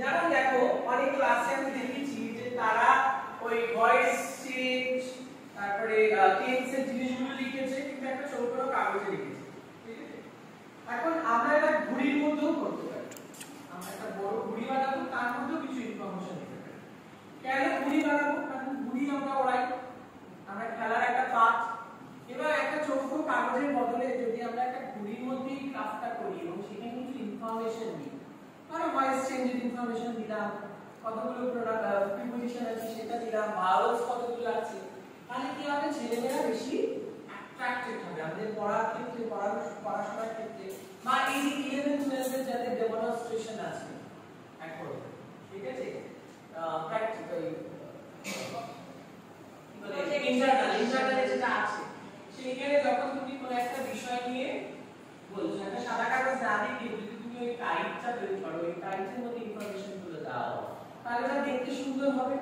যেমন দেখো অনেক ক্লাসে আমি দেখেছি যে তারা ওই ভয়েস চেঞ্জ তারপরে টেন্সের জিনিসগুলো লিখেছে কিন্তু একটা ছোট ছোট কাগজে লিখেছে, ঠিক আছে? এখন আমরা এটা ঘুড়ির মধ্যেও করতে পারি, আমরা একটা বড় ঘুড়ি বানাবো, তার মধ্যেও কিছু ইনফরমেশন দিতে পারি। কেন ঘুড়ি বানাবো? কারণ ঘুড়ি আমরা ওড়াই, আমরা খেলার একটা পার্ট। এবার একটা ছোট কাগজের বদলে যদি আমরা একটা ঘুড়ির মধ্যেই ক্রাফটটা করি এবং সেখানে কিছু ইনফরমেশন দিই, ধরো ভয়েস চেঞ্জের ইনফরমেশন দিলাম, কতগুলো প্রিপোজিশন আছে সেটা দিলাম, ভাওয়েলস কতগুলো আছে, তাহলে কি হবে? ছেলেমেয়েরা বেশি অ্যাট্রাক্টেড হবে আমাদের পড়ার ক্ষেত্রে, পড়াশোনার ক্ষেত্রে, বা এই 11 12 এর যাদের ডেমনস্ট্রেশন আছে এখন, ঠিক আছে, প্র্যাকটিক্যাল ইন্টারনাল যেটা আছে, সেইখানে যখন তুমি কোনো একটা বিষয় নিয়ে বলছো, একটা সাদা কাগজ না দিয়ে যদি তুমি ওই টাইপটা তৈরি করো, ওই টাইপের মধ্যে ইনফরমেশন গুলো দাও, তাহলে এটা দেখতে সুন্দর হবে,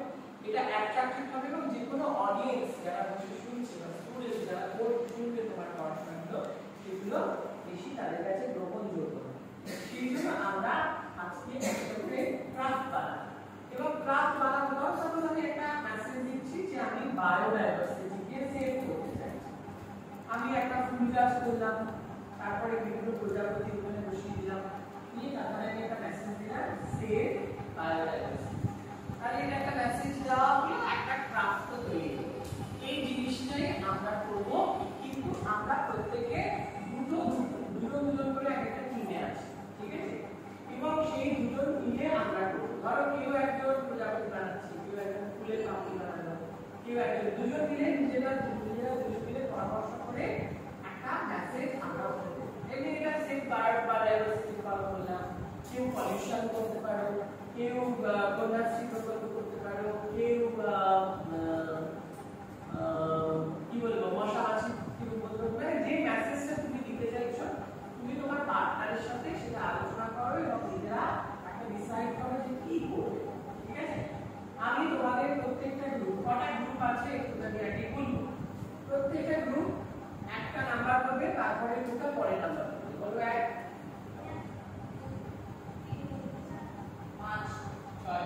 এটা অ্যাট্রাক্টিভ হবে এবং যে কোনো অডিয়েন্স যারা বসে শুনছে বা স্টুডেন্ট যারা কোর্স শুনবে তোমার পড়াশোনাগুলো, সেগুলো বেশি তাদের কাছে গ্রহণযোগ্য হবে। সেই জন্য আমরা আজকে একটা করে ক্রাফট বানাবো, এবং ক্রাফট বানাবো তখন আমি একটা মেসেজ দিচ্ছি যে আমি বায়োডাইভার্সিটিকে সেভ করতে চাইছি। আমি একটা ফুল গাছ করলাম, তারপরে বিভিন্ন প্রজাপতি ওখানে বসিয়ে দিলাম, দিয়ে তারপরে আমি একটা মেসেজ দিলাম সেভ বায়োডাইভার্সিটি। তাহলে এটা একটা মেসেজ দেওয়া হলো, একটা ক্রাফট তৈরি হলো। এই জিনিসটাই আমরা করব, কিন্তু আমরা প্রত্যেকে দুজন করে একটা টিমে আছি, ঠিক আছে? এবং সেই দুজন মিলে আমরা করব। ধরো কেউ একজন প্রজাপতি বানাচ্ছে, কেউ একজন ফুলের পাপড়ি বানালো, কেউ একজন, দুজন মিলে দুজন মিলে পরামর্শ করে একটা মেসেজ আমরা করব। এমনি এটা সেভ বায়োডাইভার্সিটি ফলো করলাম, কেউ পলিউশন করতে পারো, কেউ কন্যাশ্রী প্রকল্প করতে পারো, কেউ কি বলবো মশামাছি বলতে পারো। যে মেসেজটা তুমি দিতে চাইছো তুমি তোমার পার্টনারের সাথে সেটা আলোচনা করো এবং নিজেরা একটা ডিসাইড করো যে কি করবে, ঠিক আছে? আমি তোমাদের প্রত্যেকটা গ্রুপ, কটা গ্রুপ আছে একটু আমি আগে বলবো। প্রত্যেকটা গ্রুপ একটা নাম্বার হবে, তারপরে দুটো পরের নাম্বার হবে। বলো 1 5 6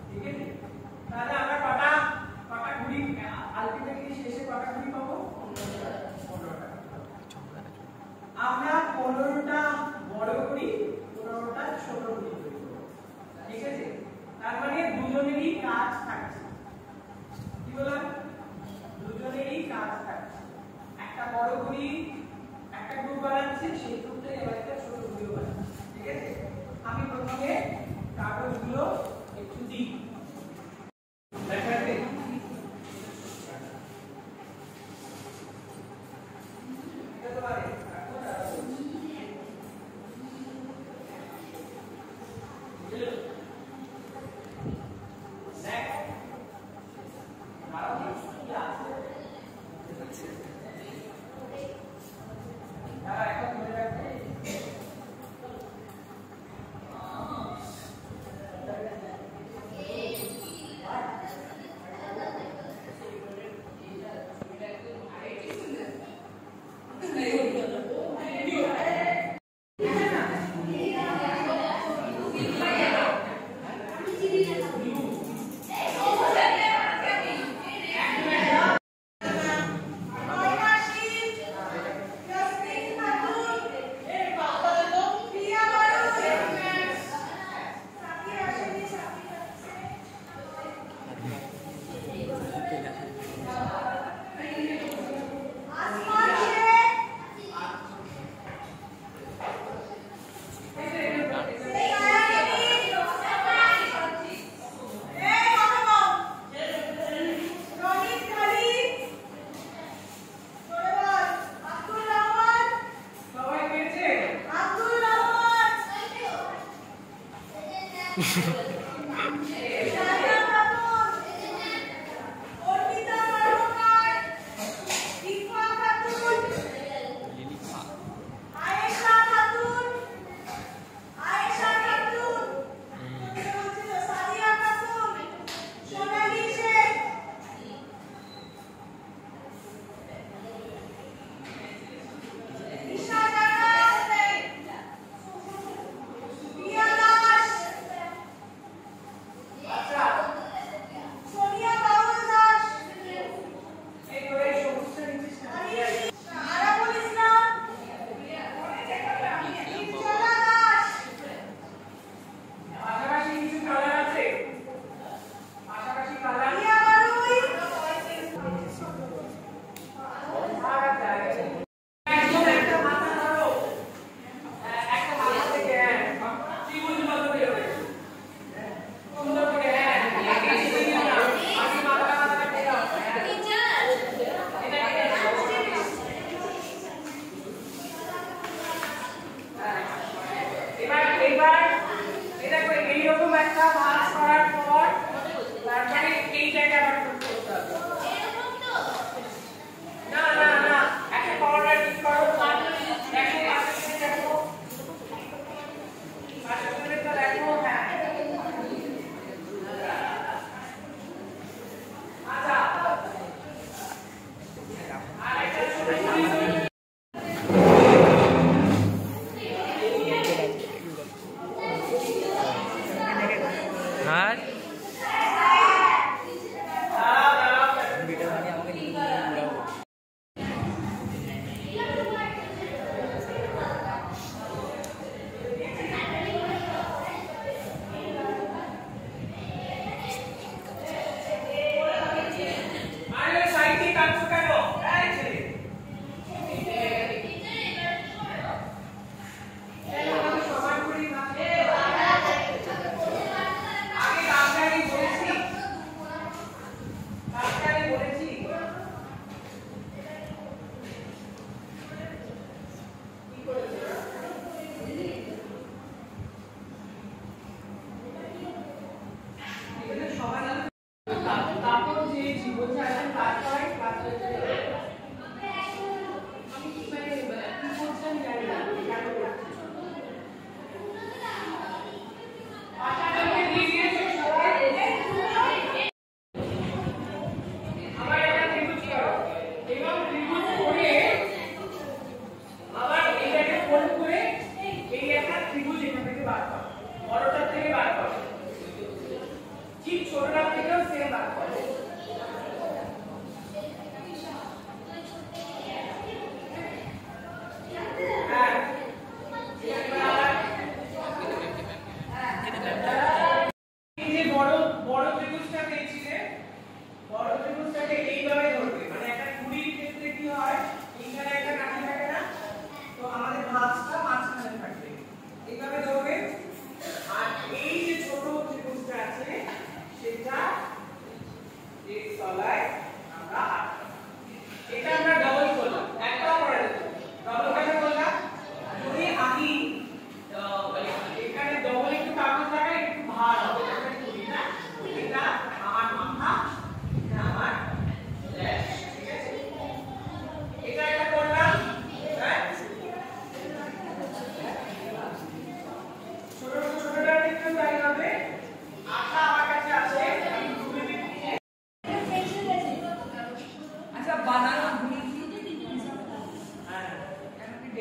ঠিক আছে? তাহলে আমরা কটা ঘুড়ি আলটিমেটলি শেষে কটা ঘুড়ি পাবো? 15টা। আমরা 15টা বড় ঘুড়ি, 15টা ছোট ঘুড়ি তৈরি করব, ঠিক আছে? তার মানে দুজনেরই কাজ থাকছে, কি বললাম? দুজনেরই কাজ থাকছে। একটা বড় ঘুড়ি একটা গ্রুপ বানাচ্ছে, সেই গ্রুপটা এবার একটা ছোট ঘুড়ি বানাচ্ছে, ঠিক আছে? আমি প্রথমে কাগজগুলো একটু দিই, দেখাতে এটা তো পারে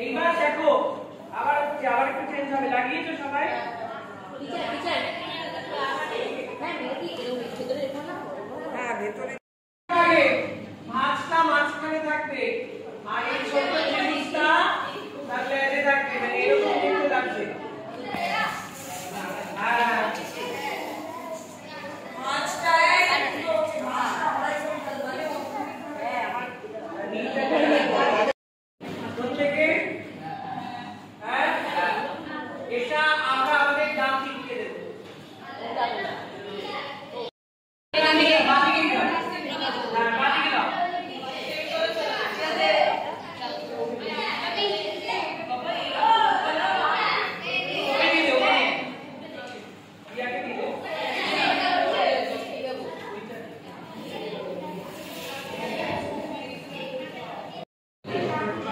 এইবার দেখো আবার একটু চেঞ্জ হবে, লাগিয়েছো সবাই? হ্যাঁ ভেতরে মাছটা মাঝখানে থাকবে আর এই ছোট জিনিসটা তার লেজে থাকবে, মানে এরকম দেখতে লাগছে। এটা আমরা আমাদের দাম লিখে দেবো।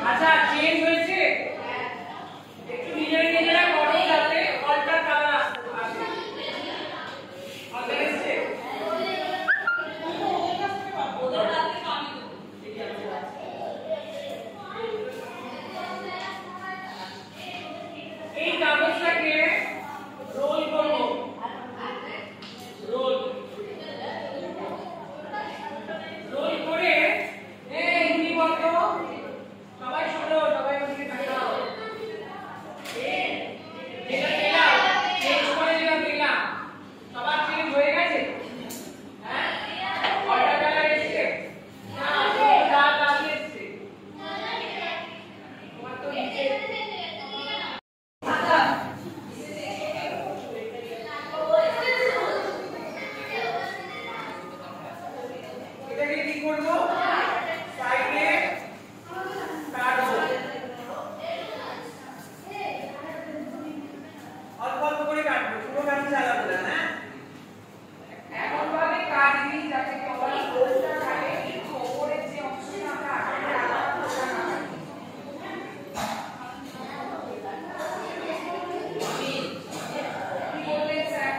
আচ্ছা চেঞ্জ হয়েছে, একটু নিজেরা করো যাতে অল্টার কালার আসে। অল্টার এসছে এই কাগজটাকে রোল করবো, রোল রোল করে এই কি বলতো সবাই শোনো, সবাই ওদিকে তাকাও। এটা দিলাম, চেঞ্জ করে দিলাম, সবার চেঞ্জ হয়ে গেছে? হ্যাঁ কয়টা কালার এসছে? না লাল লাল এসছে। তোমার তো নিচে এটাকে কি করবো? সাইডে কাটবো, অল্প অল্প করে কাটবো, পুরো কাটি চালাবো না। হ্যাঁ এমন ভাবে কাটবি যাতে তোমার গোলটা কাটে কিন্তু ওপরের যে অংশটা কাটবে আলাদা করে না কাটে। কি বললেন স্যার?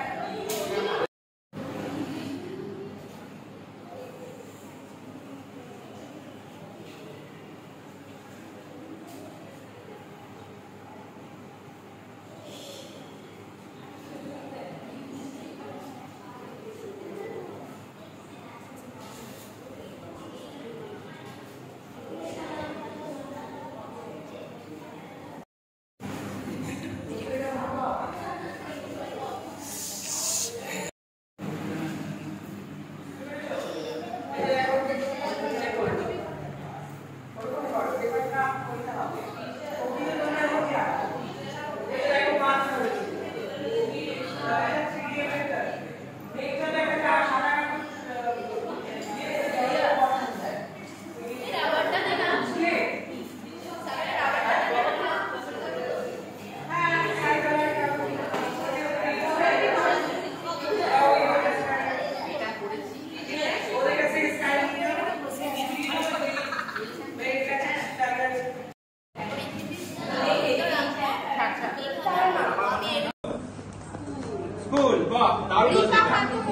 স্কুল বাহ দারুণ হয়েছে,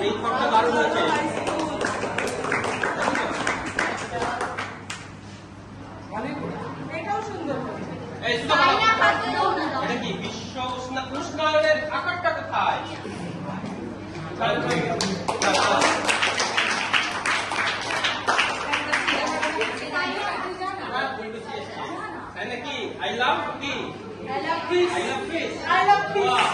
এই ফর্মটা দারুণ হয়েছে। এটাও সুন্দর। এই এটা কি বিশ্ব উষ্ণায়নের আকারটা কোথায়? নাকি আই লাভ কি I love fish. I love fish. I love fish. Wow.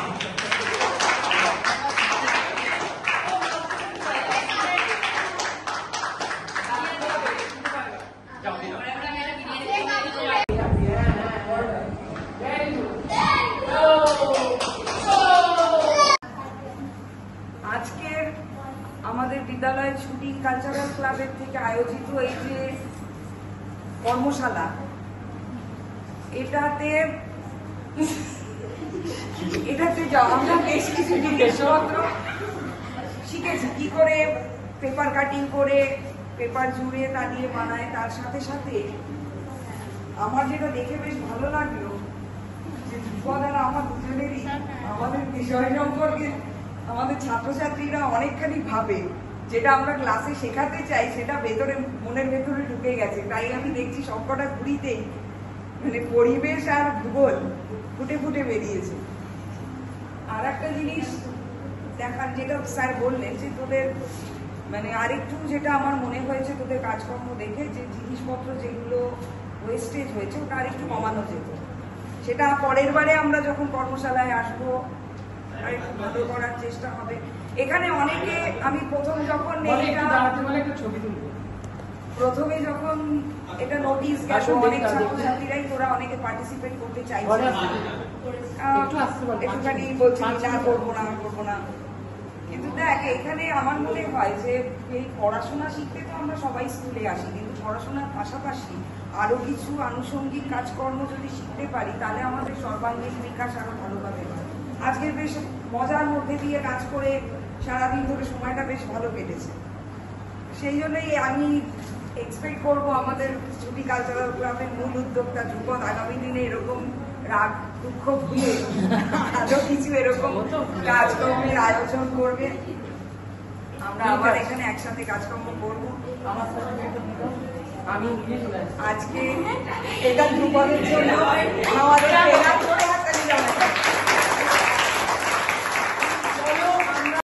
আজকের আমাদের বিদ্যালয়ের শুটিং কালচারাল ক্লাবের থেকে আয়োজিত এই যে কর্মশালা, এটাতে আমরা বেশ কিছু জিনিসপত্র শিখেছি, কি করে পেপার কাটিং করে পেপার জুড়ে তা দিয়ে বানায়। তার সাথে সাথে আমার যেটা দেখে বেশ ভালো লাগলো যে বিপদ আর আমার দুজনেরই আমাদের বিষয় সম্পর্কে আমাদের ছাত্রছাত্রীরা অনেকখানি ভাবে যেটা আমরা ক্লাসে শেখাতে চাই সেটা ভেতরে মনের ভেতরে ঢুকে গেছে। তাই আমি দেখছি সবকটা ঘুরিতেই মানে পরিবেশ আর ভূগোল ফুটে ফুটে বেরিয়েছে। আর একটা জিনিস দেখার, যেটা স্যার বললেন যে তোদের মানে আরেকটু যেটা আমার মনে হয়েছে তোদের কাজকর্ম দেখে, যে জিনিসপত্র যেগুলো ওয়েস্টেজ হয়েছে ওটা আরেকটু কমানো যেত। সেটা পরের বারে আমরা যখন কর্মশালায় আসবো আরেকটু ভালো করার চেষ্টা হবে। এখানে অনেকে, আমি প্রথম যখন প্রথমে যখন এটা নোটিশ গেল, অনেক ছাত্রছাত্রীরাই তোরা অনেকে পার্টিসিপেট করতে চাইছে, একটুখানি বলছি না করবো না। কিন্তু দেখ, এখানে আমার মনে হয় যে এই পড়াশোনা শিখতে তো আমরা সবাই স্কুলে আসি, কিন্তু পড়াশোনার পাশাপাশি আরো কিছু আনুষঙ্গিক কাজকর্ম যদি শিখতে পারি তাহলে আমাদের সর্বাঙ্গীন বিকাশ আরো ভালোভাবে হয়। আজকে বেশ মজার মধ্যে দিয়ে কাজ করে সারাদিন ধরে সময়টা বেশ ভালো কেটেছে। সেই জন্যই আমি এক্সপেক্ট করবো আমাদের ছুটি কালচারাল ক্লাবের মূল উদ্যোক্তা ধ্রুপদ আগামী দিনে এরকম রাগ দুঃখ ভুলে আরো কিছু এরকম কাজকর্মের আয়োজন করবে। আমরা আবার এখানে একসাথে কাজকর্ম করবো। আজকে এটা ধ্রুপদের জন্য আমাদের